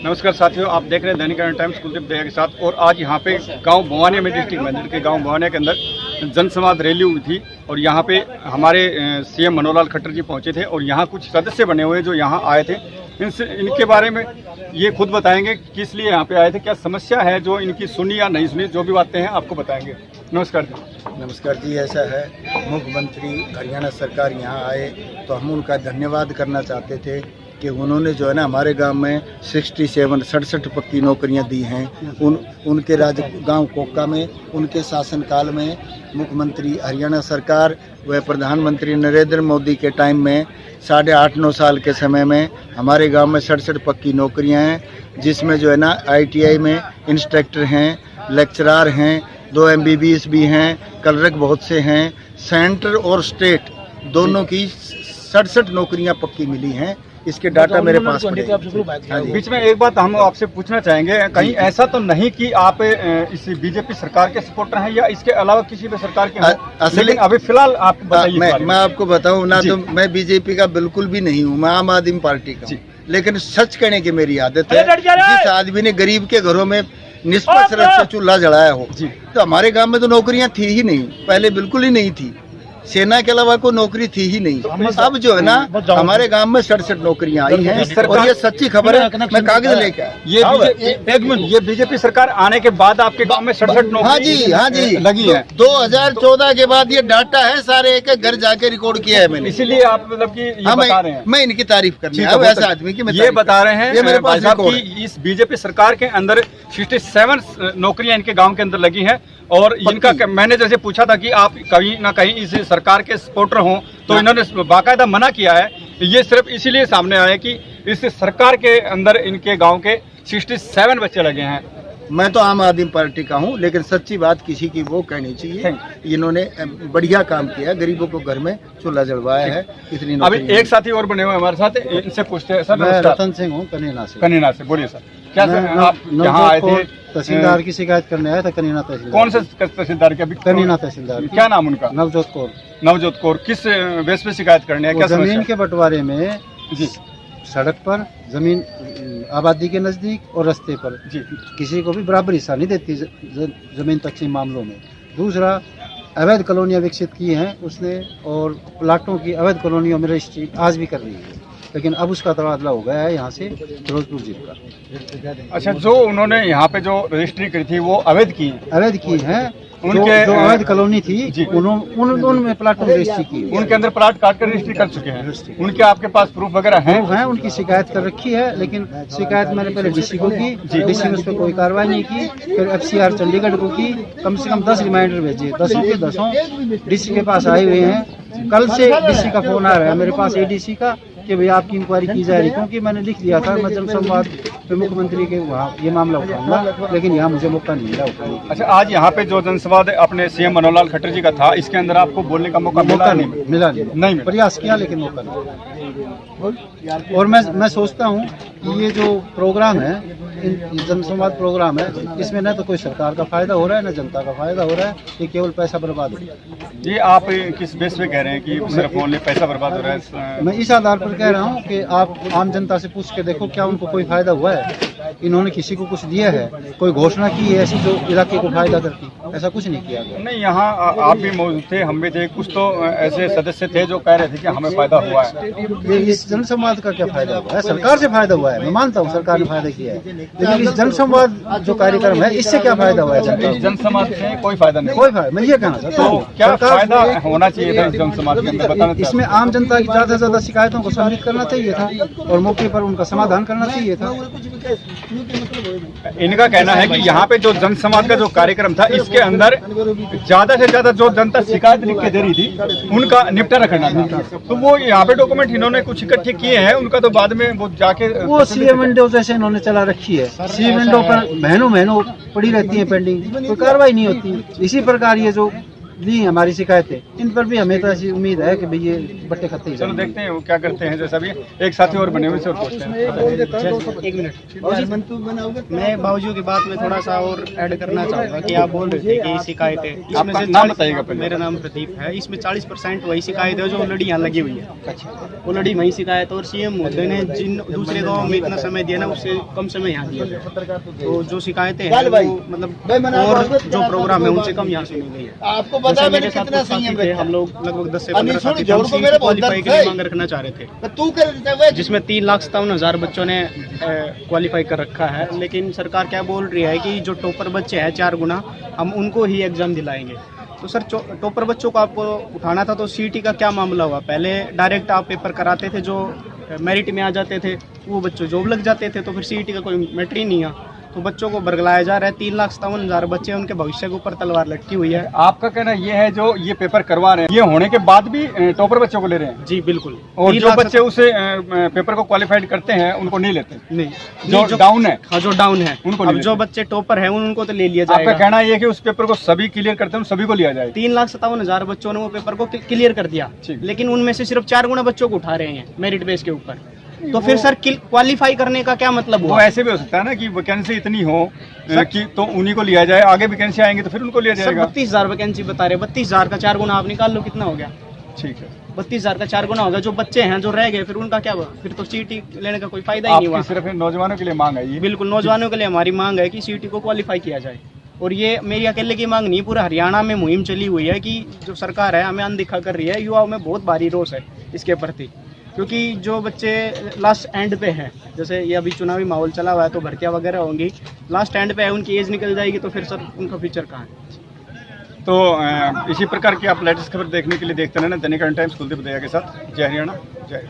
नमस्कार साथियों, आप देख रहे हैं दैनिक इंडिया टाइम्स कुलदीप दया के साथ। और आज यहाँ पे गांव भवानिया में डिस्ट्रिक्ट मंदिर के गांव भवानिया के अंदर जनसंवाद रैली हुई थी और यहाँ पे हमारे सीएम मनोहर लाल खट्टर जी पहुँचे थे और यहाँ कुछ सदस्य बने हुए जो यहाँ आए थे। इनके बारे में ये खुद बताएंगे किस लिए यहाँ पे आए थे, क्या समस्या है जो इनकी सुनी या नहीं सुनी, जो भी बातें हैं आपको बताएंगे। नमस्कार जी। नमस्कार जी। ऐसा है, मुख्यमंत्री हरियाणा सरकार यहाँ आए तो हम उनका धन्यवाद करना चाहते थे कि उन्होंने जो है ना हमारे गांव में 67 पक्की नौकरियां दी हैं। उनके गांव कोका में उनके शासनकाल में मुख्यमंत्री हरियाणा सरकार व प्रधानमंत्री नरेंद्र मोदी के टाइम में 8.5-9 साल के समय में हमारे गांव में 67 पक्की नौकरियां हैं, जिसमें जो है ना ITI में इंस्ट्रक्टर हैं, लेक्चरार हैं, 2 MBBS भी हैं, क्लर्क बहुत से हैं। सेंटर और स्टेट दोनों की 67 नौकरियां पक्की मिली हैं। इसके डाटा मेरे पास पड़े। बीच में एक बात हम आपसे पूछना चाहेंगे, कहीं ऐसा तो नहीं कि आप इस बीजेपी सरकार के सपोर्टर हैं या इसके अलावा किसी भी सरकार के? लेकिन अभी फिलहाल आप बताइए। मैं आपको बताऊं ना, तो मैं बीजेपी का बिल्कुल भी नहीं हूं, मैं आम आदमी पार्टी का हूं। लेकिन सच कहने की मेरी आदत है। जिस आदमी ने गरीब के घरों में निष्पक्ष रूप से चूल्हा जलाया हो, तो हमारे गाँव में तो नौकरियां थी ही नहीं, पहले बिल्कुल ही नहीं थी। सेना के अलावा कोई नौकरी थी ही नहीं। अब जो है ना हमारे गांव में 67 नौकरियां आई हैं और ये सच्ची खबर है। मैं कागज लेकर ये बीजेपी सरकार आने के बाद आपके गांव में 67 नौकरी हाँ जी लगी है। 2014 के बाद ये डाटा है, सारे एक घर जाके रिकॉर्ड किया है मैंने। इसीलिए आप मतलब की बता रहे हैं। मैं इनकी तारीफ करनी है ऐसा आदमी की ये बता रहे हैं मेरे पास कि इस बीजेपी सरकार के अंदर 67 नौकरियां इनके गाँव के अंदर लगी है। और इनका मैंने जैसे पूछा था कि आप कहीं ना कहीं इस सरकार के सपोर्टर हों, तो इन्होंने बाकायदा मना किया है। ये सिर्फ इसीलिए सामने आया कि इस सरकार के अंदर इनके गांव के 67 बच्चे लगे हैं। मैं तो आम आदमी पार्टी का हूं, लेकिन सच्ची बात किसी की वो कहनी चाहिए। इन्होंने बढ़िया काम किया, गरीबों को घर में चूल्हा जलवाया है। इतनी अभी एक साथी और बने हुए हमारे साथ, इनसे पूछते हैं। सर, मैं रतन सिंह हूँ, कनीना से। बोलिए सर, क्या सर आप यहाँ आए थे? तहसीलदार की शिकायत करने आया था, कनीना तहसीलदार। कौन से तहसीलदार के? कनीना तहसीलदार। क्या नाम उनका? नवजोत कौर। किस बेस पे शिकायत करने है? क्या जमीन के बंटवारे में जी, सड़क पर जमीन आबादी के नजदीक और रास्ते पर जी किसी को भी बराबर हिस्सा नहीं देती जमीन तकसीम मामलों में। दूसरा, अवैध कॉलोनियाँ विकसित की हैं उसने और प्लाटों की अवैध कॉलोनियों में रजिस्ट्री आज भी कर रही है, लेकिन अब उसका तबादला हो गया है यहाँ से फिरोजपुर जिले का। अच्छा, जो उन्होंने यहाँ पे जो रजिस्ट्री करी थी वो अवैध की है? उनके जो अवैध कॉलोनी थी उनमें प्लाट रजिस्ट्री की, उनके अंदर प्लाट काट कर रजिस्ट्री कर चुके हैं। उनके आपके पास प्रूफ वगैरह हैं? उनकी शिकायत कर रखी है, लेकिन शिकायत मैंने पहले डीसी को की, डीसी ने उस पर कोई कार्रवाई नहीं की। फिर FCR चंडीगढ़ को की, कम से कम 10 रिमाइंडर भेजे, 10 के 10 डीसी के पास आए हुए हैं। कल से डीसी का फोन आ रहा है मेरे पास, ADC का, कि भैया आपकी इंक्वायरी की जा रही, क्योंकि मैंने लिख दिया था मैं जनसंवाद पे मुख्यमंत्री के वहाँ ये मामला उठाऊंगा, लेकिन यहाँ मुझे मौका नहीं मिला उठाने। अच्छा, आज यहाँ पे जो जनसंवाद अपने CM मनोहर लाल खट्टर जी का था, इसके अंदर आपको बोलने का मौका नहीं? प्रयास किया लेकिन मौका नहीं। और मैं सोचता हूँ कि ये जो प्रोग्राम है, जनसंवाद प्रोग्राम है, इसमें न तो कोई सरकार का फायदा हो रहा है न जनता का फायदा हो रहा है, ये केवल पैसा बर्बाद हो रहा है। ये आप किस बेस पे कह रहे हैं कि सिर्फ बोलने पैसा बर्बाद हो रहा है? मैं इस आधार पर कह रहा हूँ कि आप आम जनता से पूछ के देखो, क्या उनको कोई फायदा हुआ है? इन्होंने किसी को कुछ दिया है? कोई घोषणा की है ऐसी जो इलाके को फायदा करती? ऐसा कुछ नहीं किया गया। नहीं, यहाँ आप भी मौजूद थे, हम भी थे, कुछ तो ऐसे सदस्य थे जो कह रहे थे कि हमें फायदा हुआ है। इस जनसंवाद का क्या फायदा हुआ है? सरकार से फायदा हुआ है, मैं मानता हूँ सरकार ने फायदा किया है, लेकिन इस जनसंवाद जो कार्यक्रम है इससे क्या फायदा हुआ है? जनसंवाद से कोई फायदा नहीं। कोई फायदा, मैं ये कहना चाहता हूँ। क्या फायदा होना चाहिए था इस जनसंवाद के अंदर, बताना? इसमें आम जनता की ज्यादा से ज्यादा शिकायतों को सम्मिलित करना चाहिए था और मौके पर उनका समाधान करना चाहिए था। इनका कहना है कि यहाँ पे जो जनसंवाद का जो कार्यक्रम था, इसके अंदर ज्यादा से ज्यादा जो जनता शिकायत लिख के दे रही थी उनका निपटारा करना था। तो वो यहाँ पे डॉक्यूमेंट इन्होंने कुछ इकट्ठे किए हैं, उनका तो बाद में वो जाके वो CM विंडो जैसे इन्होंने चला रखी है, CM विंडो पर महीनों पड़ी रहती है पेंडिंग, कोई कार्रवाई नहीं होती। इसी प्रकार ये जो ली हैं हमारी शिकायतें, इन पर भी हमें तो ऐसी उम्मीद है कि भाई ये बट्टे खत्ते ही चलो रहेंगे। देखते हैं वो क्या करते हैं। जैसा भी एक साथी और बने हुए से और पूछते हैं। एक मिनट, मैं बावजूद की बात में थोड़ा सा और ऐड करना चाहूँगा कि आप बोल रहे थे कि शिकायतें, इसमें आपका से नाम बताइएगा पहले। मेरा नाम प्रदीप है। इसमें 40% वही शिकायत है जो ऑलरेडी यहाँ लगी हुई है, ऑलरेडी वही शिकायत। और सीएम महोदय ने जिन दूसरे गाँव में इतना समय दिया ना, उससे कम समय यहाँ दिया है। तो जो शिकायतें हैं वो मतलब और जो प्रोग्राम है उनसे कम यहाँ सुनी गई है। आपको जैसे मेरे साथ कुछ साथी थे, हम लोग लगभग 10 से 15 साथी थे, हम सीट क्वालिफाई के लिए मांग रखना चाह रहे थे, तू कर जिसमें 3,57,000 बच्चों ने क्वालिफाई कर रखा है। लेकिन सरकार क्या बोल रही है कि जो टॉपर बच्चे हैं 4 गुना, हम उनको ही एग्जाम दिलाएंगे। तो सर टॉपर बच्चों को आपको उठाना था, तो सीईटी का क्या मामला हुआ? पहले डायरेक्ट आप पेपर कराते थे, जो मेरिट में आ जाते थे वो बच्चों जॉब लग जाते थे, तो फिर सीईटी का कोई मैटर ही नहीं है। तो बच्चों को बरगलाया जा रहा है। 3,57,000 बच्चे, उनके भविष्य के ऊपर तलवार लटकी हुई है। आपका कहना ये है जो ये पेपर करवा रहे हैं, ये होने के बाद भी टॉपर बच्चों को ले रहे हैं? जी बिल्कुल। और जो बच्चे उसे पेपर को क्वालिफाइड करते हैं उनको नहीं लेते? नहीं, जो डाउन है, हाँ, जो डाउन है उनको अब जो बच्चे टॉपर हैं उनको तो ले लिया जाएगा। आपका कहना ये है कि उस पेपर को सभी क्लियर करते हैं, सभी को लिया जाए? 3,57,000 बच्चों ने वो पेपर को क्लियर कर दिया, लेकिन उनमें से सिर्फ 4 गुना बच्चों को उठा रहे हैं मेरिट बेस के ऊपर। तो फिर सर क्वालिफाई करने का क्या मतलब हुआ? वो ऐसे भी हो सकता है ना कि वैकेंसी इतनी हो कि तो उन्हीं को लिया जाए, आगे वैकेंसी आएंगे तो फिर उनको लिया सर जाएगा। 32,000 वैकेंसी बता रहे, 32,000 का 4 गुना आप निकाल लो, कितना हो गया? ठीक है, 32,000 का 4 गुना होगा। जो बच्चे हैं जो रह गए, फिर उनका क्या हुआ? फिर तो सीईटी लेने का कोई फायदा ही नहीं हुआ। आपकी सिर्फ नौजवानों के लिए मांग है ये? बिल्कुल, नौजवानों के लिए हमारी मांग है कि सीईटी को क्वालिफाई किया जाए। और ये मेरी अकेले की मांग नहीं, पूरा हरियाणा में मुहिम चली हुई है कि जो सरकार है हमें अनदेखा कर रही है। युवाओं में बहुत भारी रोष है इसके प्रति, क्योंकि जो बच्चे लास्ट एंड पे हैं, जैसे ये अभी चुनावी माहौल चला हुआ है तो भर्तियाँ वगैरह होंगी, लास्ट एंड पे है, उनकी एज निकल जाएगी, तो फिर सर उनका फ्यूचर कहाँ है? तो इसी प्रकार की आप लेटेस्ट खबर देखने के लिए देखते रहना दैनिक टाइम्स कुलदीप दया के साथ। जय हरियाणा, जय।